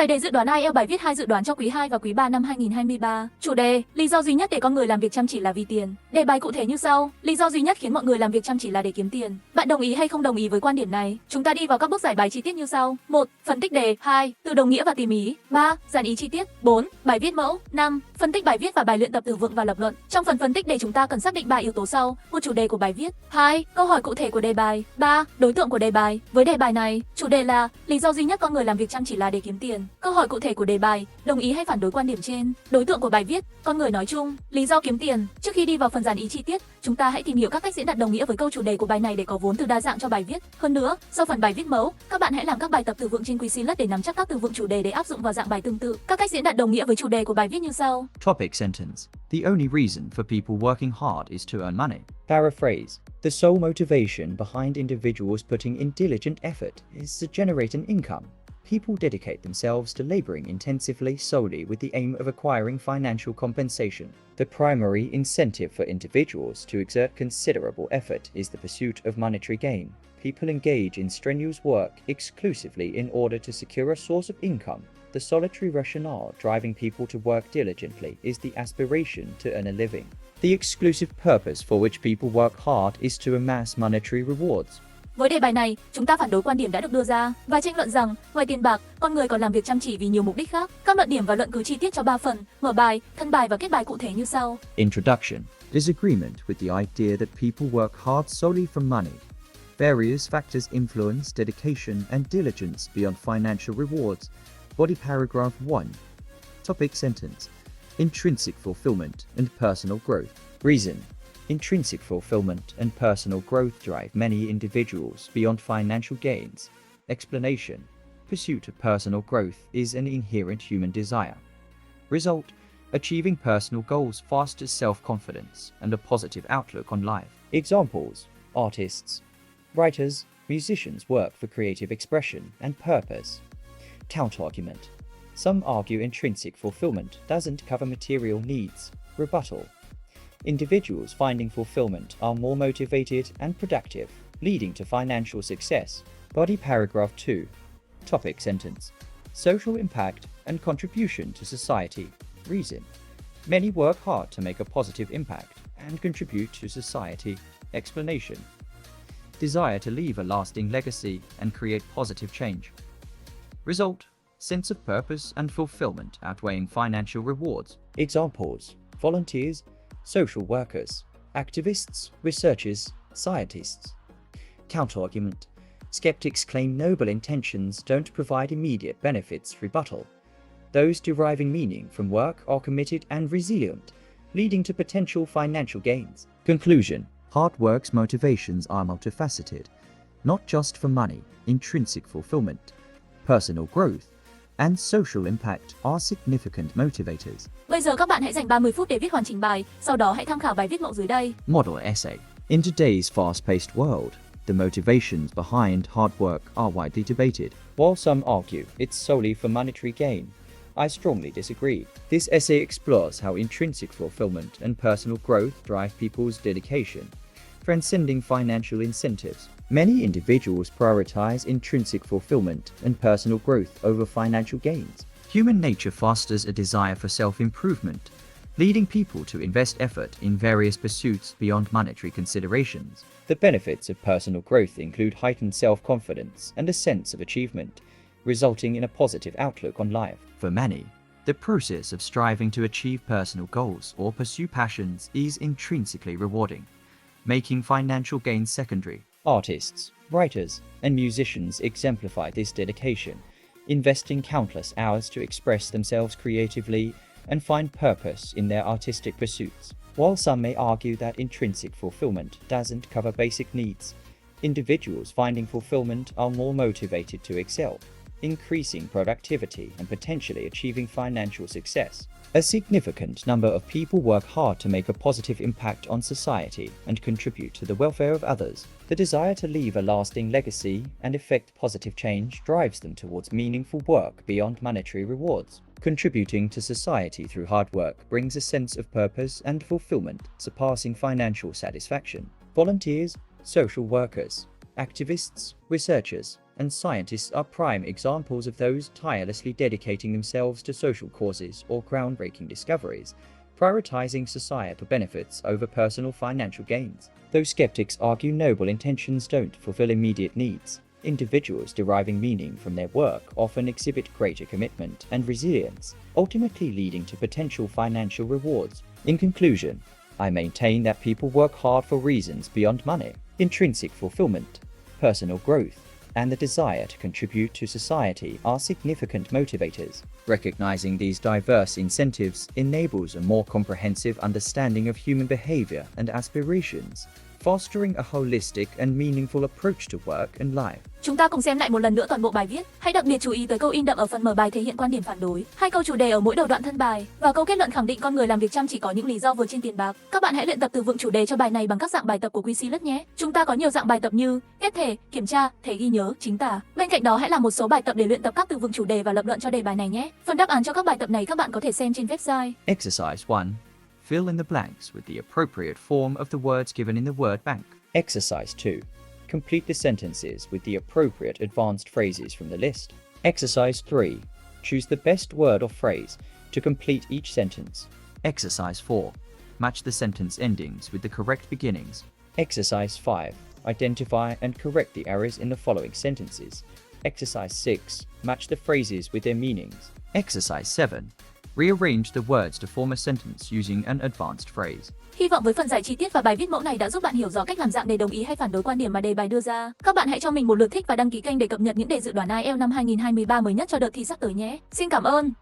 Giải đề dự đoán IELTS bài viết 2 dự đoán cho quý 2 và quý 3 năm 2023. Chủ đề: lý do duy nhất để con người làm việc chăm chỉ là vì tiền. Đề bài cụ thể như sau: lý do duy nhất khiến mọi người làm việc chăm chỉ là để kiếm tiền. Bạn đồng ý hay không đồng ý với quan điểm này? Chúng ta đi vào các bước giải bài chi tiết như sau: 1. Phân tích đề. 2. Từ đồng nghĩa và tìm ý. 3. Dàn ý chi tiết. 4. Bài viết mẫu. 5. Phân tích bài viết và bài luyện tập từ vựng và lập luận. Trong phần phân tích đề chúng ta cần xác định 3 yếu tố sau: 1. Chủ đề của bài viết. 2. Câu hỏi cụ thể của đề bài. 3. Đối tượng của đề bài. Với đề bài này, chủ đề là lý do duy nhất con người làm việc chăm chỉ là để kiếm tiền. Câu hỏi cụ thể của đề bài: đồng ý hay phản đối quan điểm trên. Đối tượng của bài viết: con người nói chung. Lý do kiếm tiền. Trước khi đi vào phần dàn ý chi tiết, chúng ta hãy tìm hiểu các cách diễn đạt đồng nghĩa với câu chủ đề của bài này để có vốn từ đa dạng cho bài viết. Hơn nữa, sau phần bài viết mẫu, các bạn hãy làm các bài tập từ vựng trên Quizlet để nắm chắc các từ vựng chủ đề để áp dụng vào dạng bài tương tự. Các cách diễn đạt đồng nghĩa với chủ đề của bài viết như sau. Topic sentence. The only reason for people working hard is to earn money. Paraphrase. The sole motivation behind individuals putting in diligent effort is to generate an income. People dedicate themselves to laboring intensively solely with the aim of acquiring financial compensation. The primary incentive for individuals to exert considerable effort is the pursuit of monetary gain. People engage in strenuous work exclusively in order to secure a source of income. The solitary rationale driving people to work diligently is the aspiration to earn a living. The exclusive purpose for which people work hard is to amass monetary rewards. Với đề bài này, chúng ta phản đối quan điểm đã được đưa ra và tranh luận rằng ngoài tiền bạc, con người còn làm việc chăm chỉ vì nhiều mục đích khác. Các luận điểm và luận cứ chi tiết cho 3 phần: mở bài, thân bài và kết bài cụ thể như sau. Introduction. Disagreement with the idea that people work hard solely for money. Various factors influence dedication and diligence beyond financial rewards. Body paragraph 1. Topic sentence. Intrinsic fulfillment and personal growth. Reason. Intrinsic fulfillment and personal growth drive many individuals beyond financial gains. Explanation. Pursuit of personal growth is an inherent human desire. Result. Achieving personal goals fosters self-confidence and a positive outlook on life. Examples. Artists, writers, musicians work for creative expression and purpose. Counterargument. Some argue intrinsic fulfillment doesn't cover material needs. Rebuttal. Individuals finding fulfillment are more motivated and productive, leading to financial success. Body paragraph 2. Topic sentence. Social impact and contribution to society. Reason. Many work hard to make a positive impact and contribute to society. Explanation. Desire to leave a lasting legacy and create positive change. Result. Sense of purpose and fulfillment outweighing financial rewards. Examples. Volunteers, social workers, activists, researchers, scientists. Counterargument. Skeptics claim noble intentions don't provide immediate benefits. Rebuttal. Those deriving meaning from work are committed and resilient, leading to potential financial gains. Conclusion. Hard work's motivations are multifaceted, not just for money. Intrinsic fulfillment, personal growth, and social impact are significant motivators. Bây giờ các bạn hãy dành 30 phút để viết hoàn chỉnh bài, sau đó hãy tham khảo bài viết mẫu dưới đây. Model essay. In today's fast-paced world, the motivations behind hard work are widely debated. While some argue it's solely for monetary gain, I strongly disagree. This essay explores how intrinsic fulfillment and personal growth drive people's dedication, transcending financial incentives. Many individuals prioritize intrinsic fulfillment and personal growth over financial gains. Human nature fosters a desire for self-improvement, leading people to invest effort in various pursuits beyond monetary considerations. The benefits of personal growth include heightened self-confidence and a sense of achievement, resulting in a positive outlook on life. For many, the process of striving to achieve personal goals or pursue passions is intrinsically rewarding, making financial gains secondary. Artists, writers, and musicians exemplify this dedication, investing countless hours to express themselves creatively and find purpose in their artistic pursuits. While some may argue that intrinsic fulfillment doesn't cover basic needs, individuals finding fulfillment are more motivated to excel, increasing productivity and potentially achieving financial success. A significant number of people work hard to make a positive impact on society and contribute to the welfare of others. The desire to leave a lasting legacy and effect positive change drives them towards meaningful work beyond monetary rewards. Contributing to society through hard work brings a sense of purpose and fulfillment, surpassing financial satisfaction. Volunteers, social workers, activists, researchers, and scientists are prime examples of those tirelessly dedicating themselves to social causes or groundbreaking discoveries, prioritizing societal benefits over personal financial gains. Though skeptics argue noble intentions don't fulfill immediate needs, individuals deriving meaning from their work often exhibit greater commitment and resilience, ultimately leading to potential financial rewards. In conclusion, I maintain that people work hard for reasons beyond money, intrinsic fulfillment, personal growth, and the desire to contribute to society are significant motivators. Recognizing these diverse incentives enables a more comprehensive understanding of human behavior and aspirations, fostering a holistic and meaningful approach to work and life. Chúng ta cùng xem lại một lần nữa toàn bộ bài viết. Hãy đặc biệt chú ý tới câu in đậm ở phần mở bài thể hiện quan điểm phản đối, hai câu chủ đề ở mỗi đầu đoạn thân bài và câu kết luận khẳng định con người làm việc chăm chỉ có những lý do vượt trên tiền bạc. Các bạn hãy luyện tập từ vựng chủ đề cho bài này bằng các dạng bài tập của quiz IELTS nhé. Chúng ta có nhiều dạng bài tập như ghép thể, kiểm tra, thể ghi nhớ, chính tả. Bên cạnh đó hãy làm một số bài tập để luyện tập các từ vựng chủ đề và lập luận cho đề bài này nhé. Phần đáp án cho các bài tập này các bạn có thể xem trên website. Exercise 1. Fill in the blanks with the appropriate form of the words given in the word bank. Exercise 2. Complete the sentences with the appropriate advanced phrases from the list. Exercise 3. Choose the best word or phrase to complete each sentence. Exercise 4. Match the sentence endings with the correct beginnings. Exercise 5. Identify and correct the errors in the following sentences. Exercise 6. Match the phrases with their meanings. Exercise 7. Rearrange the words to form a sentence using an advanced phrase. Hy vọng với phần giải chi tiết và bài viết mẫu này đã giúp bạn hiểu rõ cách làm dạng đề đồng ý hay phản đối quan điểm mà đề bài đưa ra. Các bạn hãy cho mình một lượt thích và đăng ký kênh để cập nhật những đề dự đoán IELTS năm 2023 mới nhất cho đợt thi sắp tới nhé. Xin cảm ơn.